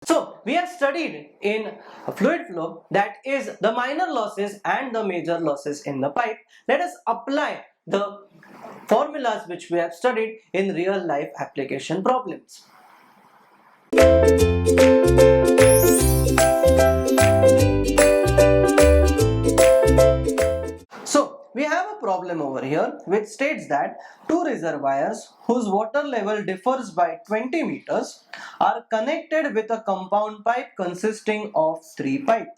So we have studied in fluid flow that is the minor losses and the major losses in the pipe. Let us apply the formulas which we have studied in real life application problems. So we have a problem over here which states that two reservoirs whose water level differs by 20 meters are connected with a compound pipe consisting of three pipes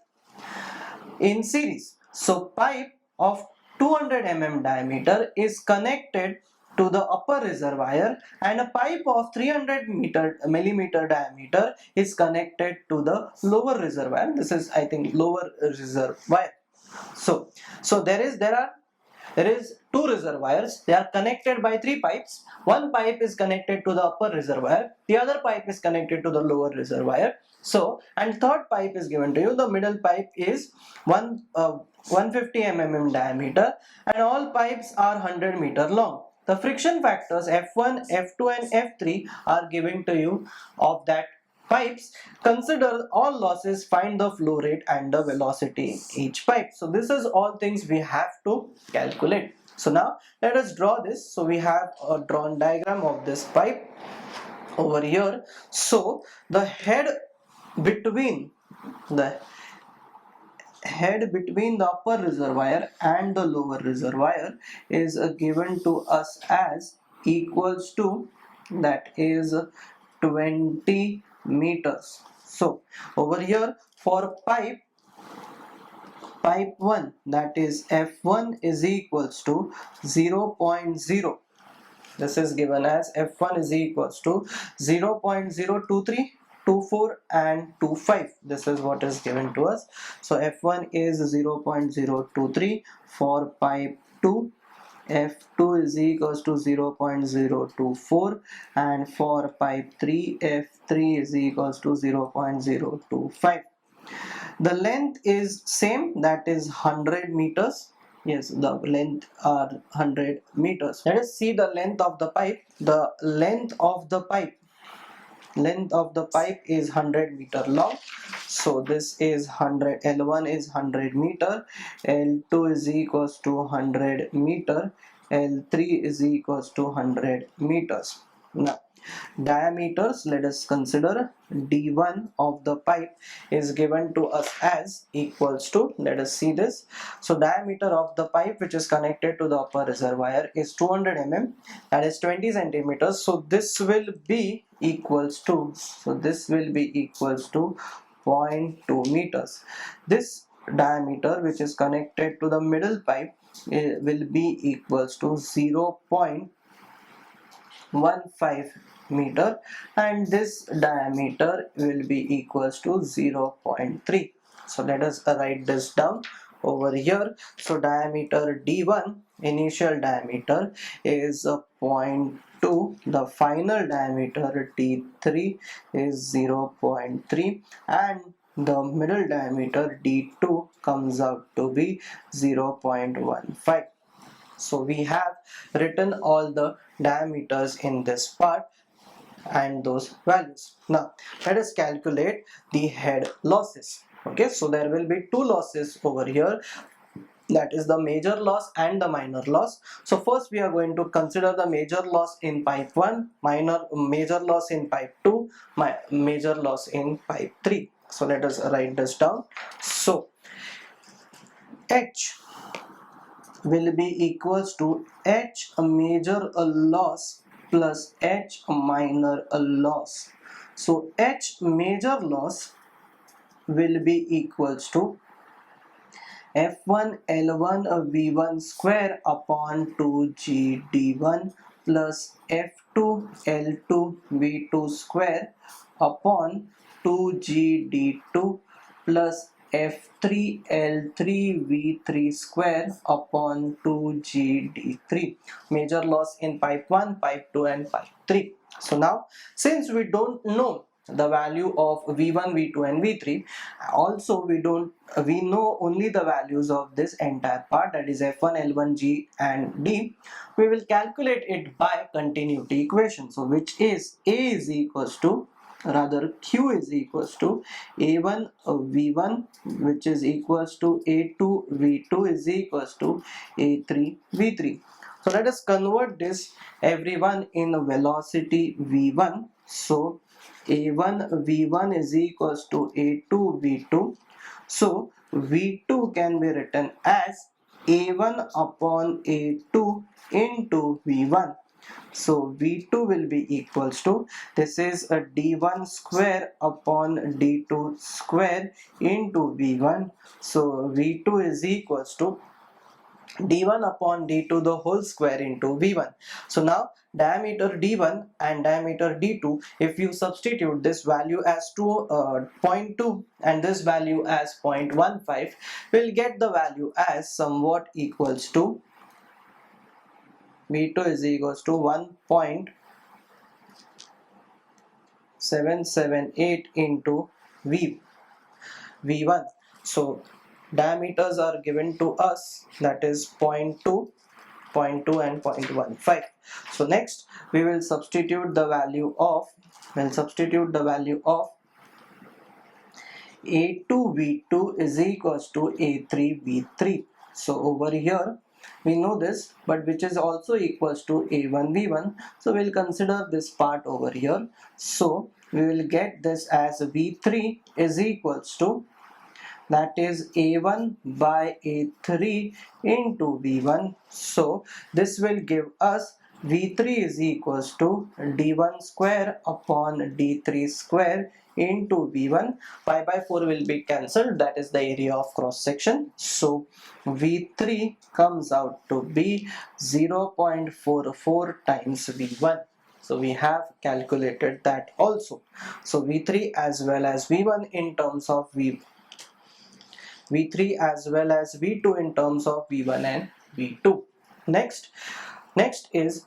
in series. So pipe of 200 diameter is connected to the upper reservoir and a pipe of 300 millimeter diameter is connected to the lower reservoir. This is, I think, lower reservoir. So there is two reservoirs. They are connected by three pipes. One pipe is connected to the upper reservoir. The other pipe is connected to the lower reservoir. So, and third pipe is given to you. The middle pipe is 150 mm diameter, and all pipes are 100-meter long. The friction factors F1, F2, and F3 are given to you of that pipes. Consider all losses, find the flow rate and the velocity in each pipe. So this is all things we have to calculate. So now let us draw this. So we have a drawn diagram of this pipe over here. So the head between the upper reservoir and the lower reservoir is given to us as equals to, that is 20 meters. So over here for pipe 1, that is F1 is equals to 0.0. This is given as F1 is equals to 0.023, 24 and 25. This is what is given to us. So F1 is 0.023 for pipe 2. F2 is equals to 0.024, and for pipe 3 F3 is equals to 0.025. The length is same, that is 100 meters. Yes, the length are 100 meters. Let us see the length of the pipe. The length of the pipe is 100-meter long. So this is 100, L1 is 100 meter, L2 is equals to 100 meter, L3 is equals to 100 meters. Now diameters, let us consider d1 of the pipe is given to us as equals to, let us see this. So diameter of the pipe which is connected to the upper reservoir is 200 that is 20 centimeters. So this will be equals to, zero point 0.2 meters. This diameter which is connected to the middle pipe will be equals to 0.15 meter, and this diameter will be equals to 0.3. So let us write this down over here. So diameter d1, initial diameter, is 0.2. The final diameter d3 is 0.3, and the middle diameter d2 comes out to be 0.15. So we have written all the diameters in this part and those values. Now let us calculate the head losses. Okay, so there will be two losses over here, that is the major loss and the minor loss. So first we are going to consider the major loss in pipe 1, major loss in pipe 2, major loss in pipe 3. So let us write this down. So H will be equals to H major loss plus H minor loss. So H major loss will be equals to F1 L1 V1 square upon 2G D1 plus F2 L2 V2 square upon 2G D2 plus F3 L3 V3 square upon 2G D3. Major loss in pipe 1, pipe 2 and pipe 3. So now since we don't know the value of V1, V2 and V3, also we know only the values of this entire part, that is F1, L1, G and D. We will calculate it by continuity equation. So which is A is equals to rather q is equals to a1 v1, which is equals to a2 v2 is equals to a3 v3. So let us convert this everyone in velocity v1. So a1 v1 is equals to a2 v2. So v2 can be written as a1 upon a2 into v1. So V2 will be equals to, this is a D1 square upon D2 square into V1. So V2 is equals to D1 upon D2 the whole square into V1. So now diameter D1 and diameter D2, if you substitute this value as zero point 0.2 and this value as 0.15, we'll get the value as somewhat equals to V2 is equals to 1.778 into V1. So diameters are given to us, that is 0.2, 0.2 and 0.15. So next we will substitute the value of A2V2 is equals to A3V3. So over here we know this, but which is also equals to A1V1. So we'll consider this part over here. So we will get this as V3 is equals to, that is A1 by A3 into V1. So this will give us V3 is equals to D1 square upon D3 square into V1. Pi by 4 will be cancelled, that is the area of cross section. So V3 comes out to be 0.44 times V1. So we have calculated that also. So V3 as well as V1 in terms of V3 as well as V2 in terms of V1 and V2. Next is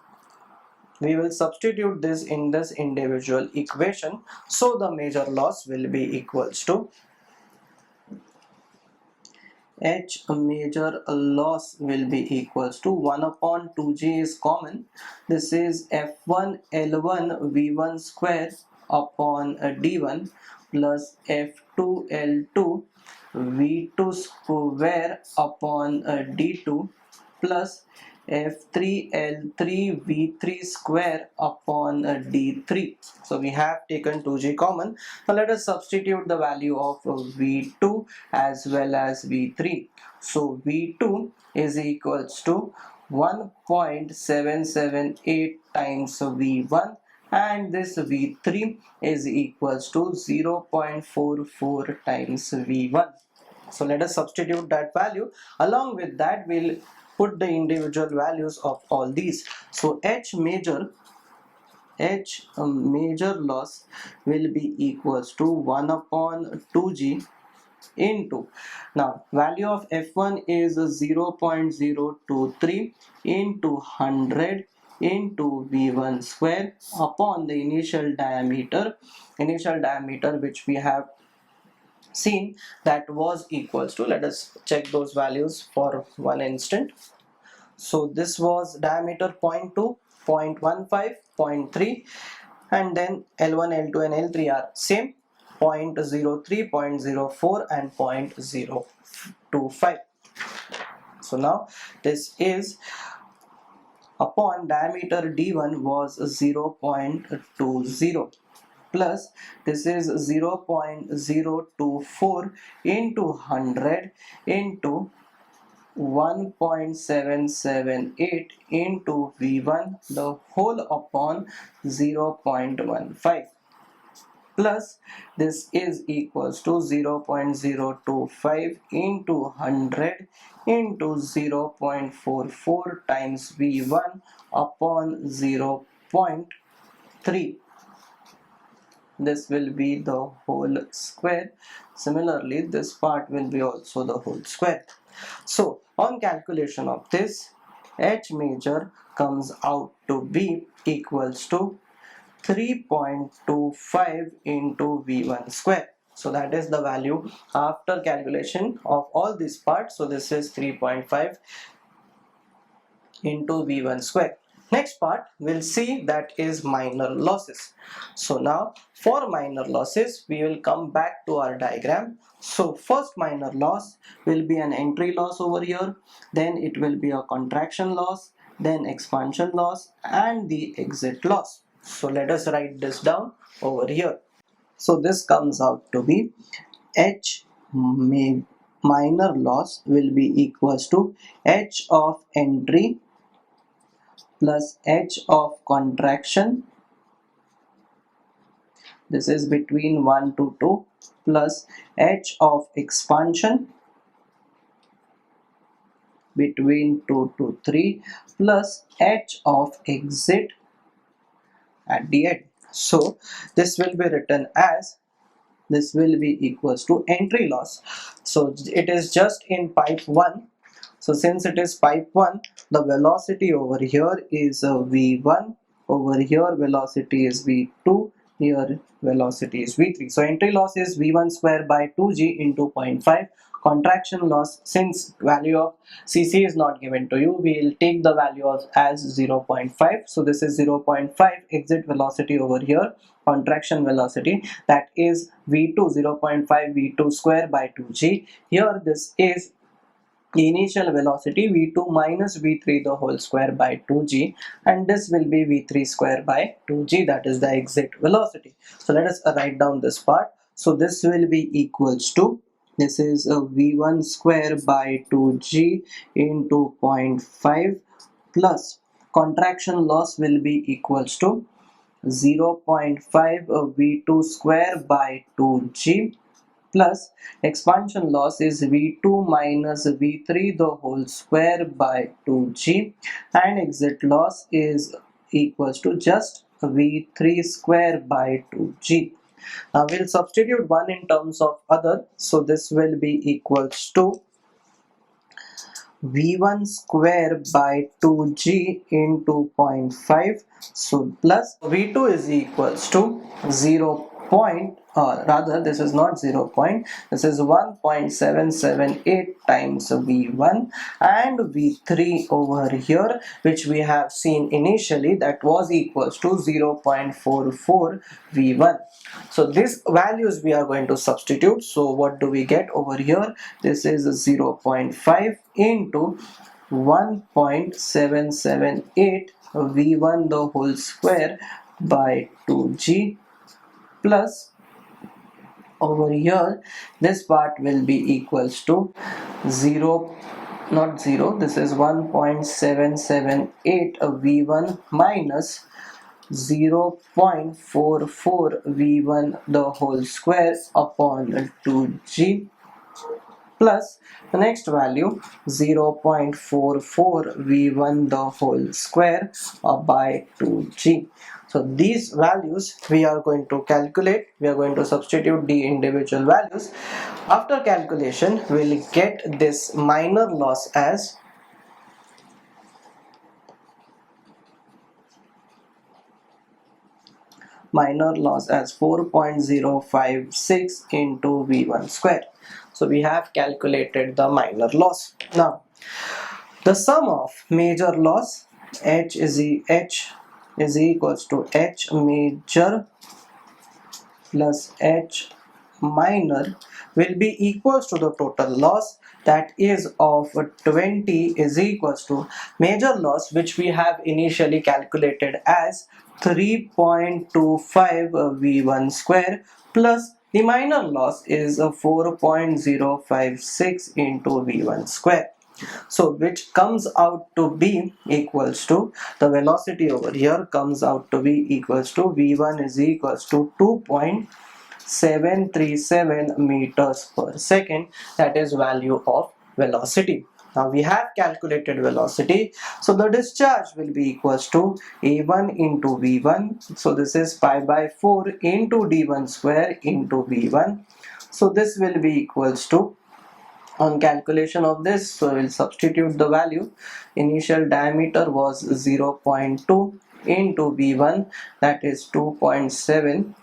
we will substitute this in this individual equation. So the major loss will be equals to H major loss will be equals to 1 upon 2g is common. This is F1 L1 V1 square upon D1 plus F2 L2 V2 square upon D2 plus F3 L3 V3 square upon D3. So we have taken 2g common. Now let us substitute the value of V2 as well as V3. So V2 is equals to 1.778 times V1 and this V3 is equals to 0.44 times V1. So let us substitute that value. Along with that, we'll put the individual values of all these. So H major loss will be equals to 1 upon 2g into, now value of F1 is 0.023 into 100 into V1 square upon the initial diameter which we have seen, that was equals to, let us check those values for one instant. So this was diameter 0.2, 0.15, 0.3, and then L1, L2 and L3 are same, 0.03, 0.04 and 0.025. So now this is upon diameter D1 was 0.20 plus this is 0.024 into 100 into 1.778 into V1 the whole upon 0.15 plus this is equals to 0.025 into 100 into 0.44 times V1 upon 0.3. This will be the whole square. Similarly, this part will be also the whole square. So on calculation of this, H major comes out to be equals to 3.25 into V1 square. So that is the value after calculation of all these parts. So this is 3.5 into V1 square. Next part we'll see that is minor losses. So now for minor losses we will come back to our diagram. So first minor loss will be an entry loss over here, then it will be a contraction loss, then expansion loss and the exit loss. So let us write this down over here. So this comes out to be H minor loss will be equals to H of entry plus H of contraction, this is between 1 to 2, plus H of expansion between 2 to 3, plus H of exit at the end. So this will be written as, this will be equals to entry loss. So it is just in pipe 1. So since it is pipe 1, the velocity over here is v1, over here velocity is v2, here velocity is v3. So entry loss is v1 square by 2g into 0.5. Contraction loss, since value of cc is not given to you, we will take the value of as 0.5. So this is 0.5 exit velocity over here, contraction velocity, that is v2 0.5 v2 square by 2g. Here this is initial velocity v2 minus v3 the whole square by 2g, and this will be v3 square by 2g, that is the exit velocity. So let us write down this part. So this will be equals to, this is a v1 square by 2g into 0.5 plus contraction loss will be equals to 0.5 v2 square by 2g plus expansion loss is v2 minus v3 the whole square by 2g, and exit loss is equals to just v3 square by 2g. Now we'll substitute one in terms of other, so this will be equals to v1 square by 2g into 0.5, so plus v2 is equals to 0. Rather this is not 0 point, this is 1.778 times v1, and v3 over here which we have seen initially, that was equals to 0.44 v1. So these values we are going to substitute. So what do we get over here? This is 0.5 into 1.778 v1 the whole square by 2g, plus over here this part will be equals to 0, not 0, this is 1.778 v1 minus 0.44 v1 the whole square upon 2g, plus the next value 0.44 v1 the whole square by 2g. So these values we are going to calculate, we are going to substitute the individual values. After calculation we will get this minor loss as minor loss as 4.056 into v1 square. So we have calculated the minor loss. Now the sum of major loss h is equals to h major plus h minor will be equals to the total loss, that is of 20 is equals to major loss which we have initially calculated as 3.25 v1 square, plus the minor loss is 4.056 into v1 square. So which comes out to be equals to, the velocity over here comes out to be equals to v1 is equals to 2.737 meters per second, that is value of velocity. Now we have calculated velocity, so the discharge will be equals to a1 into v1, so this is pi by 4 into d1 square into v1, so this will be equals to, on calculation of this, so we'll substitute the value. Initial diameter was 0.2 into v1, that is 2.7,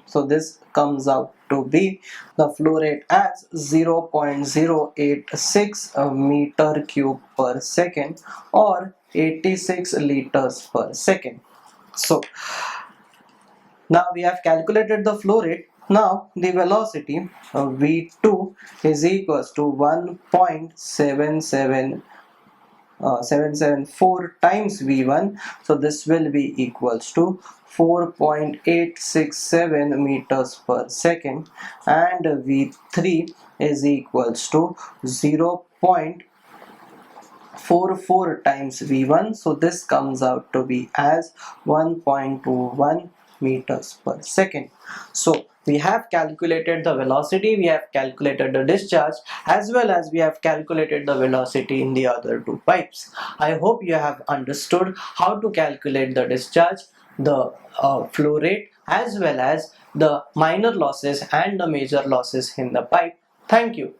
so this comes out to be the flow rate as 0.086 meter cube per second, or 86 liters per second. So now we have calculated the flow rate. Now the velocity V2 is equals to 1.774 times V1. So this will be equals to 4.867 meters per second, and V3 is equals to 0.44 times V1. So this comes out to be as 1.21 meters per second. So we have calculated the velocity, we have calculated the discharge, as well as we have calculated the velocity in the other two pipes. I hope you have understood how to calculate the discharge, the flow rate, as well as the minor losses and the major losses in the pipe. Thank you.